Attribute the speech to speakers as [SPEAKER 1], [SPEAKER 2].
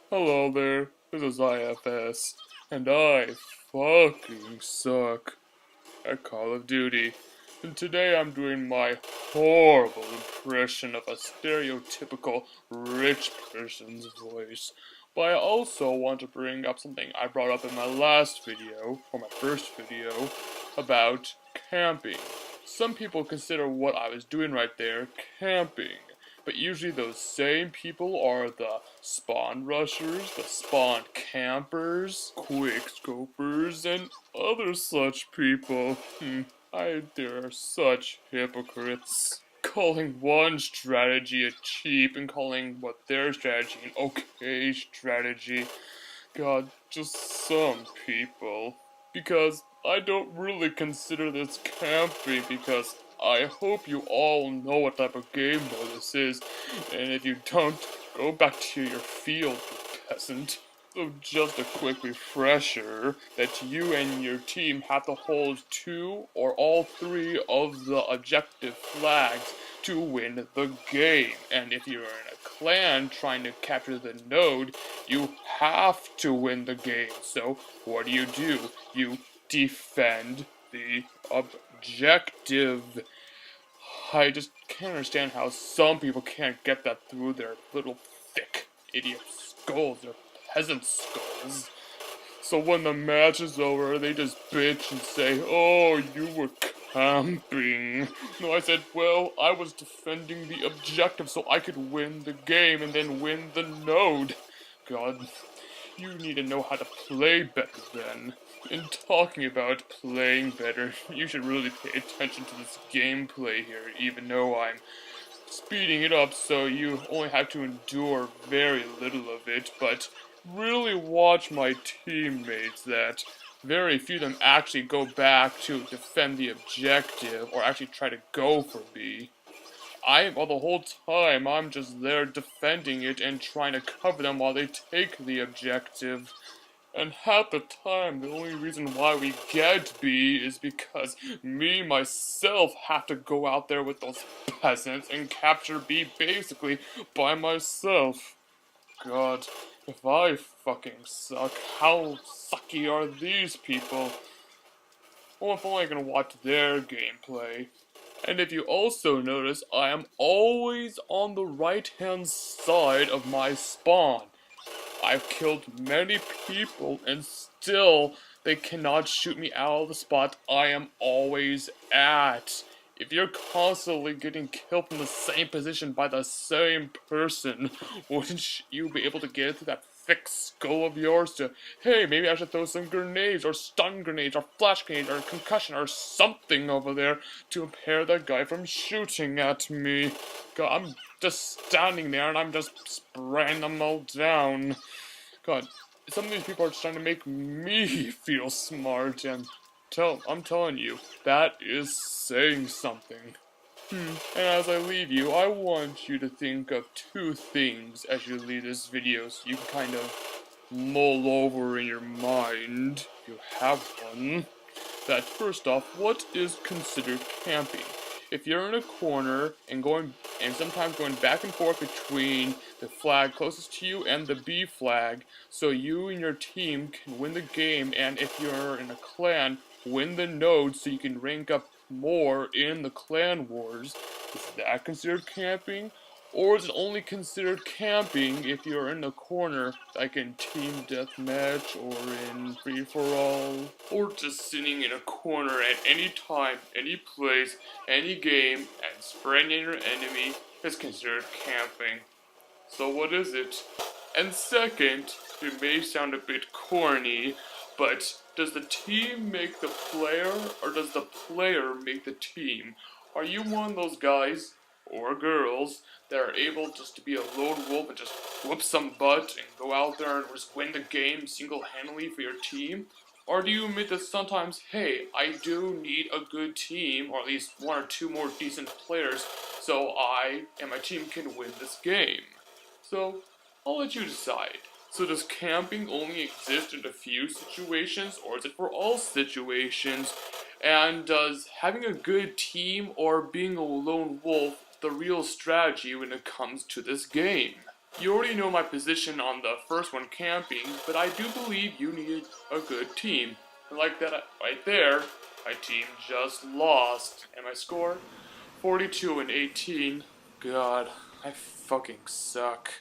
[SPEAKER 1] Hello there, this is IFS, and I fucking suck at Call of Duty. And today I'm doing my horrible impression of a stereotypical rich person's voice. But I also want to bring up something I brought up in my last video, or my first video, about camping. Some people consider what I was doing right there camping. But usually those same people are the spawn rushers, the spawn campers, quick scopers, and other such people. They're such hypocrites. Calling one strategy a cheap and calling what their strategy an okay strategy. God, just some people. Because I don't really consider this camping because I hope you all know what type of game mode this is, and if you don't, go back to your field, you peasant. So just a quick refresher that you and your team have to hold 2 or all 3 of the objective flags to win the game. And if you're in a clan trying to capture the node, you have to win the game. So what do? You defend the objective. I just can't understand how some people can't get that through their little thick idiot skulls, their peasant skulls. So when the match is over, they just bitch and say, "Oh, you were camping." No, I said, well, I was defending the objective so I could win the game and then win the node. God, you need to know how to play better then. In talking about playing better, you should really pay attention to this gameplay here, even though I'm speeding it up so you only have to endure very little of it, but really watch my teammates that very few of them actually go back to defend the objective or actually try to go for B. Well, the whole time, I'm just there defending it and trying to cover them while they take the objective. And half the time, the only reason why we get B is because me, myself, have to go out there with those peasants and capture B basically by myself. God, if I fucking suck, how sucky are these people? Well, if only I can watch their gameplay. And if you also notice, I am always on the right-hand side of my spawn. I've killed many people and still they cannot shoot me out of the spot I am always at. If you're constantly getting killed from the same position by the same person, wouldn't you be able to get into that thick skull of yours to, hey, maybe I should throw some grenades or stun grenades or flash grenades or concussion or something over there to impair that guy from shooting at me. God, I'm just standing there and I'm just spraying them all down. God, some of these people are just trying to make me feel smart, and I'm telling you, that is saying something. And as I leave you, I want you to think of 2 things as you leave this video so you can kind of mull over in your mind, if you have one. That first off, what is considered camping? If you're in a corner and sometimes going back and forth between the flag closest to you and the B flag, so you and your team can win the game, and if you're in a clan, win the node so you can rank up more in the clan wars, is that considered camping? Or is it only considered camping if you're in the corner, like in team deathmatch or in free-for-all? Or just sitting in a corner at any time, any place, any game, and spraying at your enemy is considered camping. So what is it? And second, it may sound a bit corny, but does the team make the player, or does the player make the team? Are you one of those guys, or girls, that are able just to be a lone wolf and just whoop some butt and go out there and just win the game single-handedly for your team? Or do you admit that sometimes, hey, I do need a good team, or at least 1 or 2 more decent players, so I and my team can win this game? So, I'll let you decide. So does camping only exist in a few situations, or is it for all situations? And does having a good team or being a lone wolf the real strategy when it comes to this game? You already know my position on the first one, camping, but I do believe you need a good team. And like that right there, my team just lost. And my score? 42 and 18. God, I fucking suck.